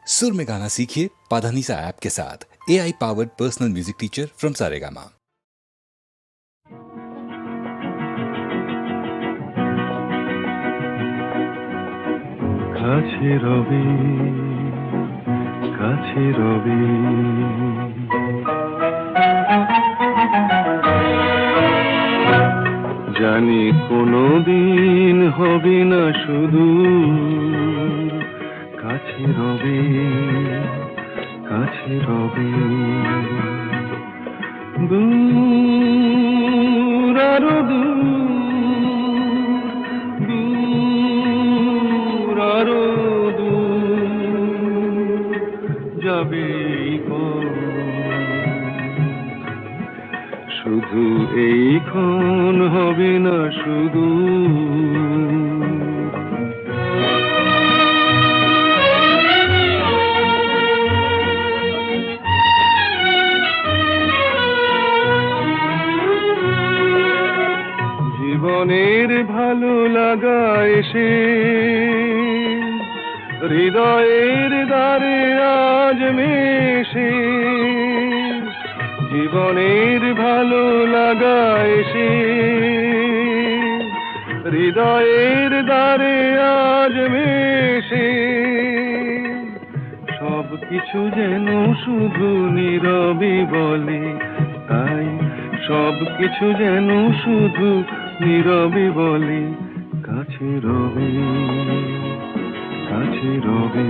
सुर में गाना सीखिए पाधानीसा ऐप के साथ। AI powered personal music teacher from Saregama. কাছে রবি কাছে রবি জানি কোনোদিন হবে না শুধু কাছে রবি কাছে রবি দূর আরো দূর আরো দূর যাবে শুধু এইক্ষণ হবে না শুধু জীবনের ভালো লাগা এসে হৃদয়ের দ্বারে আজ মেশে জীবনের ভালো লাগা এসে হৃদয়ের দ্বারে আজ মেশে সব কিছু যেন শুধু নীরবে বলে তাই সব কিছু যেন শুধু নীরবে বলে কাছে রবি কাছে রবি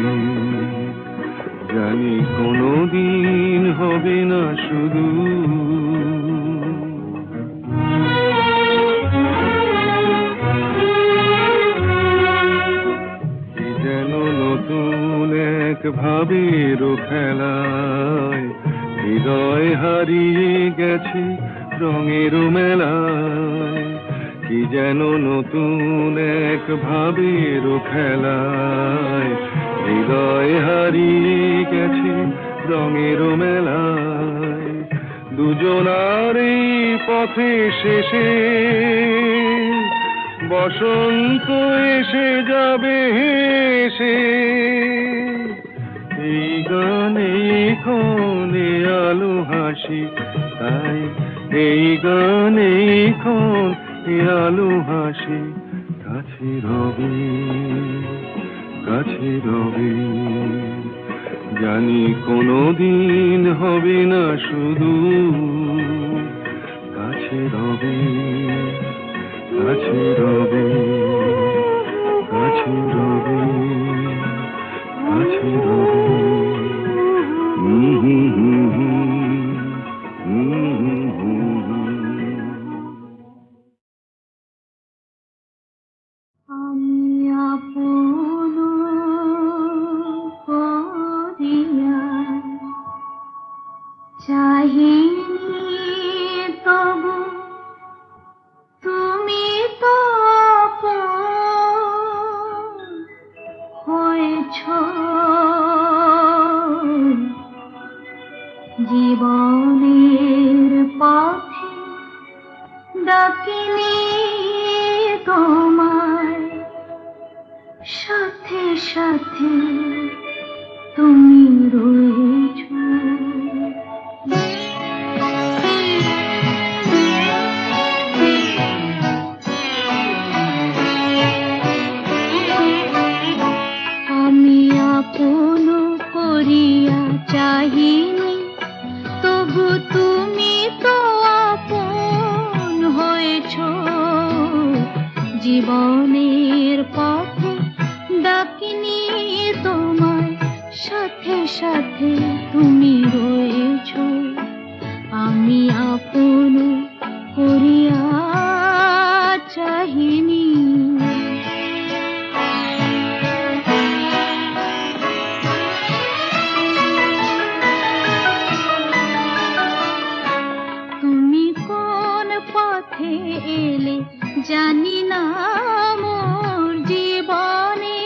জানি কোনোদিন হবে না শুধু কি যেন নতুন এক ভাবের খেলায় হৃদয় হারিয়ে গেছে রঙের মেলায় কি যেন নতুন এক ভাবের খেলায় হৃদয় হারিয়ে গেছে রঙের মেলায় দুজনার এই পথে শেষে বসন্ত এসে যাবে হেসে এই গানে ক্ষণে আলো হাসি তাই এই গানে ক্ষণে আলো হাসি কাছে রবি কাছে রবি জানি কোনোদিন হবে না শুধু কাছে রবি কাছে রবি কাছে রবি কাছে রবি জীবনের পথে ডাকিনি তোমায় সাথে সাথে তুমি রয়েছো আমি আপন করিয়া চাহিনি তবু তুমি তো আপন হয়েছো জীবনের পথে ডাকিনি তোমায় সাথে সাথে তুমি রয়েছো আমি আপন করিয়া চাহিনি এলে জানি না মোর জীবনে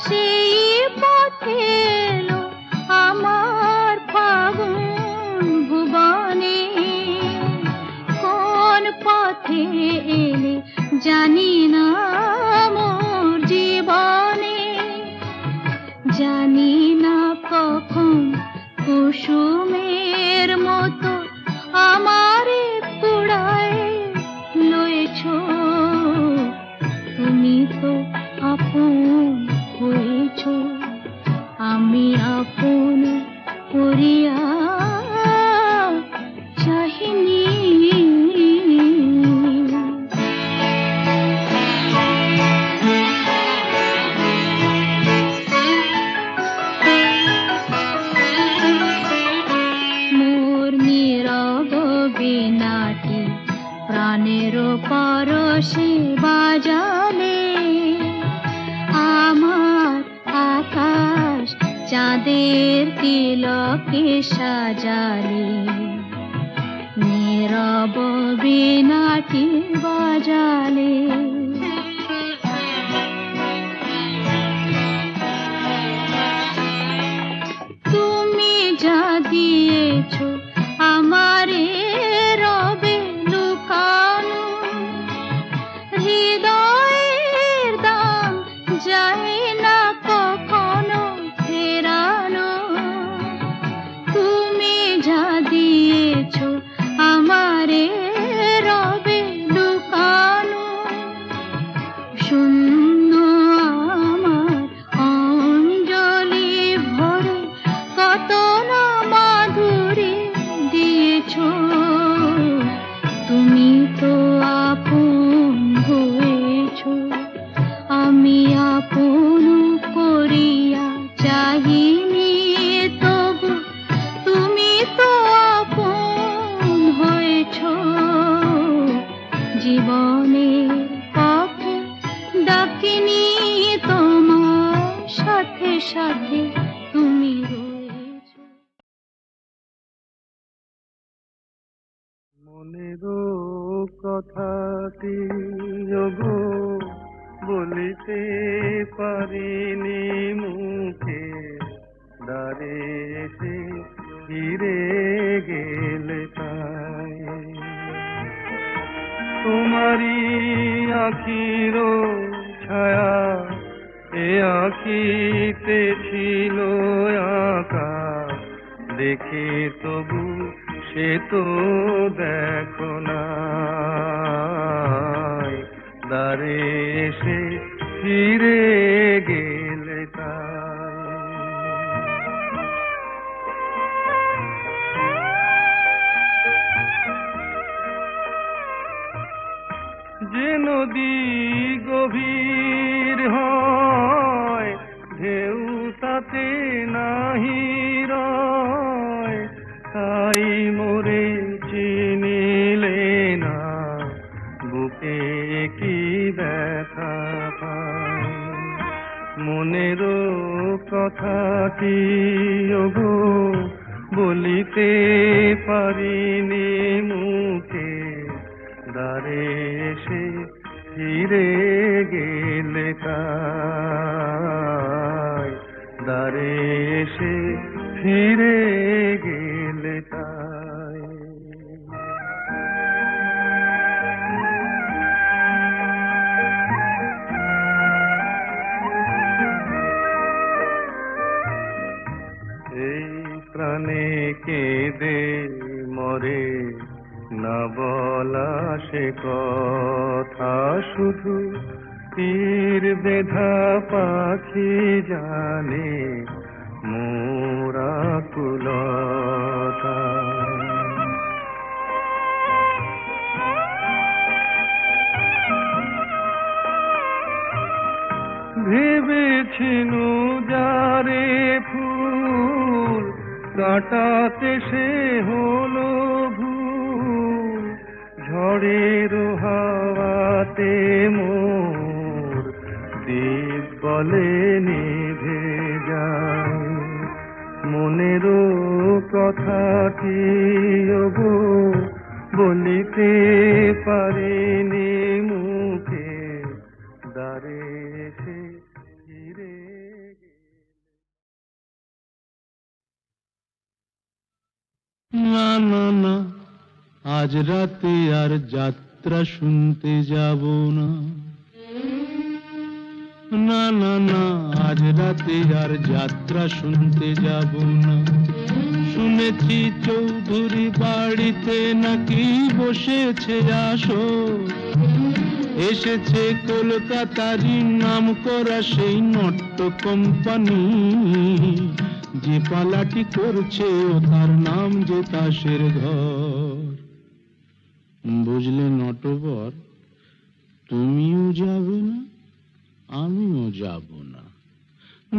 সেই পথে এলো আমার ফাগুন ভুবনে জানি না কখন কুসুমের মতো আমারে কুড়ায় লয়েছ, তুমি তো আপন হয়েছ, আমি আপন করিয়া চাহিনি। মোর নীরব বীণাটি প্রাণের পরশে বাজালে, আমার আকাশ চাঁদের তিলকে সাজালে, নীরব বীণাটি বাজালে। তুমি যা দিয়েছ আমারে রবে লুকানো, হৃদয়ের দাম যায় না কখনো ফেরানো। তুমি যা দিয়েছ আমারে রবে লুকানো, শূন্য আমার অঞ্জলি ভরে কত না মাধুরী দিয়েছ, তুমি তো আপন হয়েছ, আমি আপন করিয়া চাহিনি তবু তুমি তো আপন হয়েছ। জীবনের পথে ডাকিনি তোমার সাথে সাথে তুমি রয়েছ। মনেরও কথাটি ওগো বলিতে পারিনি মুখে, দ্বারে এসে ফিরে গেলে তাই। তোমারই আখির ছায়া এ আখিতে ছিল আঁকা, দেখে তবু সে তো দেখো না, দ্বারে এসে ফিরে গেলে তাই। যে নদী গভীর হয় ঢেউ তাতে নাহি রয়, তাই মোরে চিনিলে না বুকে কি ব্যথা পায়। মনেরও কথাটি ওগো বলিতে পারিনি মুখে, দ্বারে এসে ফিরে গেলে তাই, দ্বারে এসে ফিরে গেলে তাই। এই প্রাণে কেঁদে মরে না বলা সে কথা, শুধু তীর বেধা পাখি জানে মোরা কুলতা। ভেবেছিনু যারে ফুল কাটাতে সে হলো ভুল, ঝড়ের হাওয়াতে মোর দীপ বলে নিভে যায়। মনেরও কথাটি ওগো বলিতে পারিনি মুখে, দ্বারে এসে ফিরে না না না, আজ রাতে আর যাত্রা শুনতে যাব না। না না না, আজ রাতে আর যাত্রা শুনতে যাব না। শুনেছি চৌধুরী বাড়িতে নাকি বসেছে আসর, এসেছে কলকাতারই নাম করা সেই নট্য কোম্পানি, যে পালাটি করছে ও তার নাম যে তাসের ঘর। বুঝলে নটবর, তুমিও যাবে না, আমিও যাব না।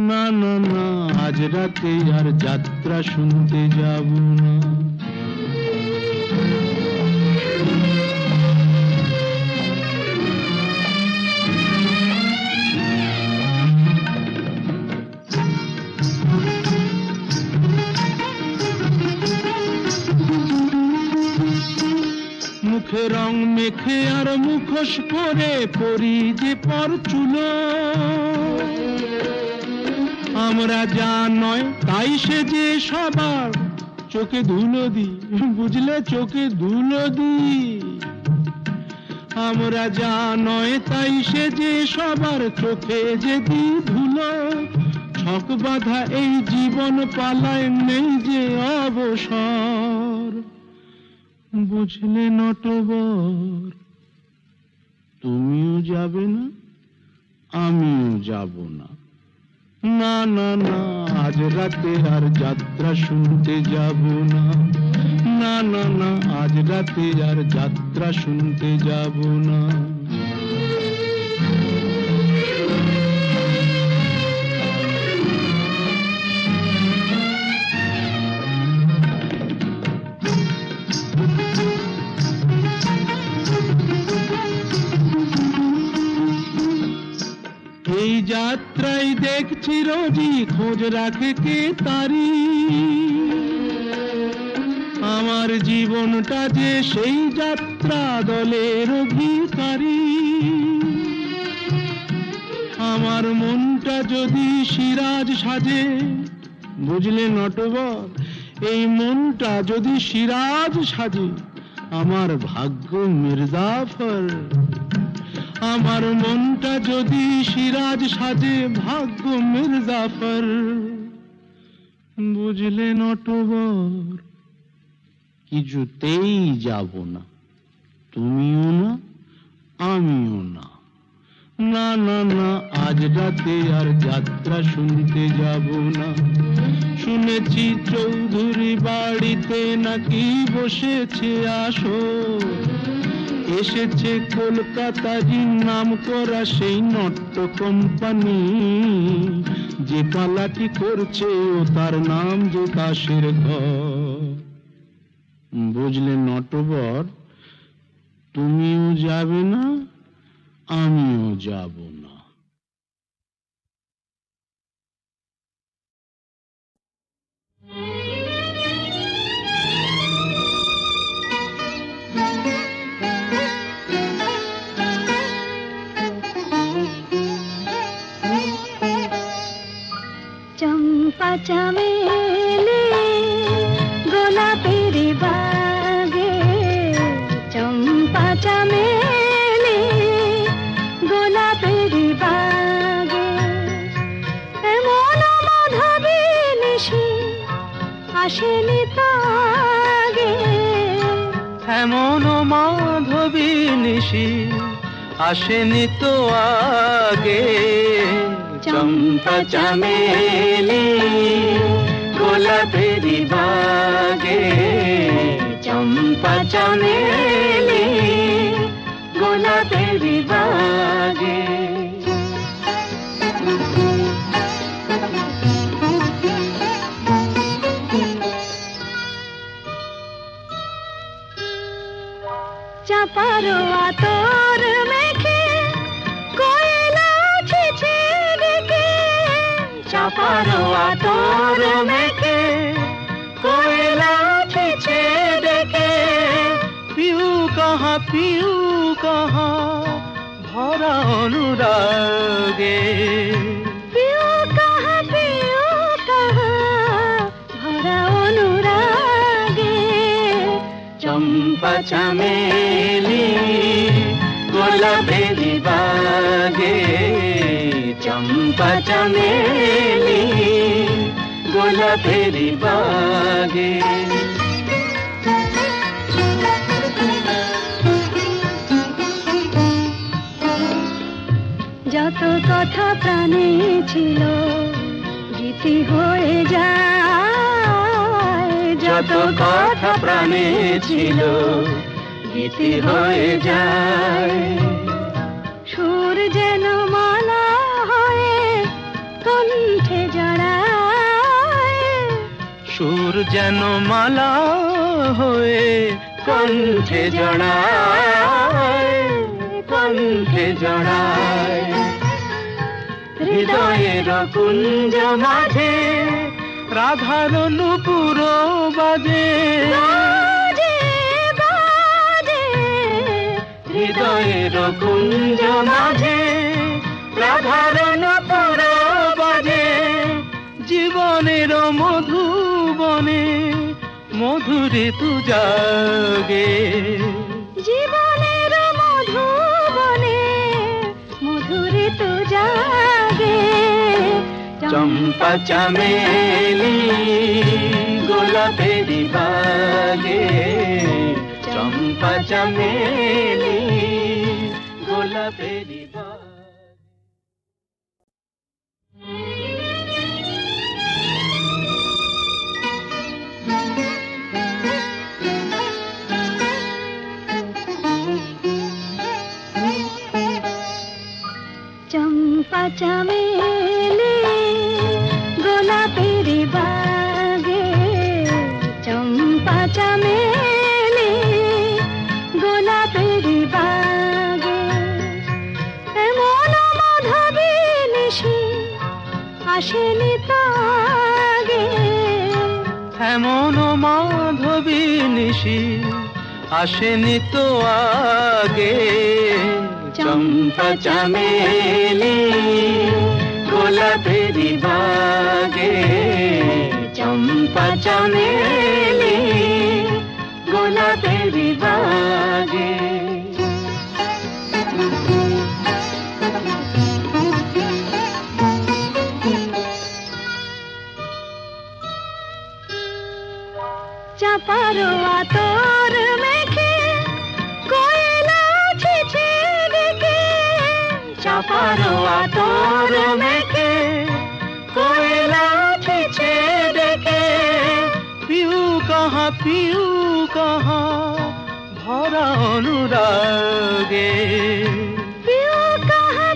না না না, আজ রাতে আর যাত্রা শুনতে যাব না। মুখে রং মেখে আর মুখোশ পরে পরি যে পরচুলো, আমরা যা নয় তাই সে যে সবার চোখে ধুলো দিই, বুঝলে চোখে ধুলো দিই। আমরা যা নয় তাই সে যে সবার চোখে যে দিই ধুলো। ছক বাঁধা এই জীবন পালায় নেই যে অবসর। বুঝলে নটবর, তুমিও যাবে না, আমিও যাব না। না না না, আজ রাতে আর যাত্রা শুনতে যাব না। না না না, আজ রাতে আর যাত্রা শুনতে যাব না। এই যাত্রায় দেখছি রোজই খোঁজ রাখে কে তারি, আমার জীবনটা যে সেই যাত্রা দলের অধিকারী। আমার মনটা যদি সিরাজ সাজে, বুঝলে নটবর, এই মনটা যদি সিরাজ সাজে, আমার ভাগ্য মির্জাফর। আমার মনটা যদি সিরাজ সাজে, ভাগ্য মির্জাফর। বুঝলে নটবর, কিছুতেই যাব না, তুমিও না, আমিও না। না না না, আজ রাতে আর যাত্রা শুনতে যাব না। শুনেছি চৌধুরী বাড়িতে নাকি বসেছে আসর, এসেছে কলকাতারই নাম করা সেই নট্য কোম্পানি, যে পালাটি করছে ও তার নাম যে তাসের ঘর। বুঝলে নটবর, তুমিও যাবে না, আমিও যাব না। চম্পা চামেলি গোলাপের বাগে, চম্পা চামেলি গোলাপের বাগে, এমন মাধবী নিশি আসেনি তো আগে, এমন মাধবী নিশি আসেনি তো আগে। চম্পা চামেলি গোলাপের বাগে, চম্পা চামেলি গোলাপের বাগে। চাপার আতর মেখে কোয়েলা ছিছে ডেকে, চাপার আতর মেখে কোয়েলা ছিছে ডেকে, পিউ কাহা ভরা অনুরাগে, পিউ কাহা ভরা অনুরাগে। চম্পা চামেলি গোলাপের বাগে, চম্পা চমেলি গোলাপেরি বাগে যত কথা প্রাণে ছিল গীতি হয়ে যায়, যত কথা প্রাণে ছিল গীতি হয়ে যায়। সুর যেন মালা হয়ে কণ্ঠে জড়ায়, সুর যেন মালা হয়ে কণ্ঠে জড়ায়, কণ্ঠে জড়ায়। হৃদয়ের কুঞ্জ মাঝে রাধার নূপুর বাজে, বাজে বাজে হৃদয়ের কুঞ্জ মাঝে রাধার নূপুর বাজে। জীবনের মধুবনে মধুরে তু জাগে, জীবনের মধুবনে মধুরে তু জাগে। চম্পা চমেলি গোলাপেরি বাগে, চম্পা চমেলি গোলাপেরি বাগে। চম্পা চমেলি গোলাপেরি বাগে, চম্পা চমেলি গোলাপেরি বাগে। এমন মাধবী নিশি আসেনি তো আগে, এমন মাধবী নিশি আসেনি তো আগে। চম্পা চমেলি গোলাপেরি বাগে, চম্পা চমেলি গোলাপেরি বাগে। চাপারো আতর মেখে কোয়েলা ছিছে ডেকে, চাপারো আতর মেখে কোয়েলা ছিছে ডেকে। পিউ কাহা ভরা অনুরাগে, পিউ কাহা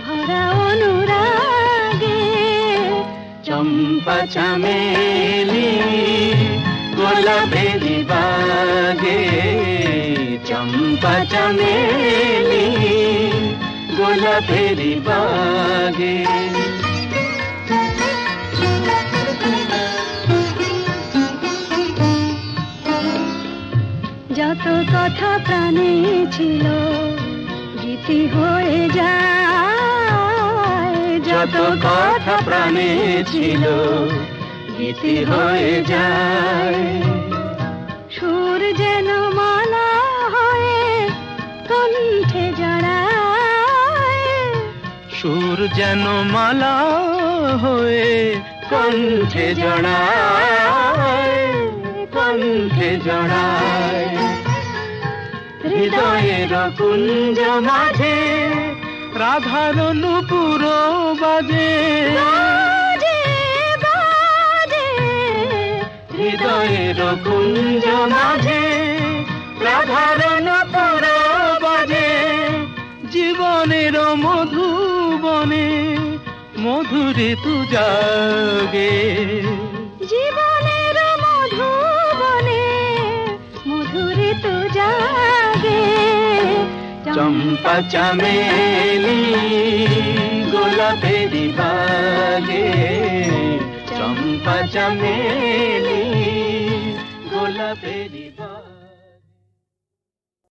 ভরা অনুরাগে। চম্পা চমেলি গোলাপেরি বাগে, চম্পা চমেলি গোলাপেরি বাগে। যত কথা প্রাণে ছিল গীতি হয়ে যায়, যত কথা প্রাণে ছিল গীতি হয়ে যায়। সুর যেন মালা হয়ে কণ্ঠে জড়ায়, সুর যেন মালা হয়ে কণ্ঠে জড়ায়, কণ্ঠে জড়ায়। হৃদয়ের কুঞ্জ মাঝে রাধার নূপুর বাজে, বাজে বাজে হৃদয়ের কুঞ্জ মাঝে রাধার নূপুর বাজে। জীবনের মধুবনে মধুরে তু জাগে, জীবনের মধুবনে মধুরে তু জাগে। চম্পা চমেলি গোলাপেরি বাগে, চম্পা চমেলি গোলাপেরি বাগে।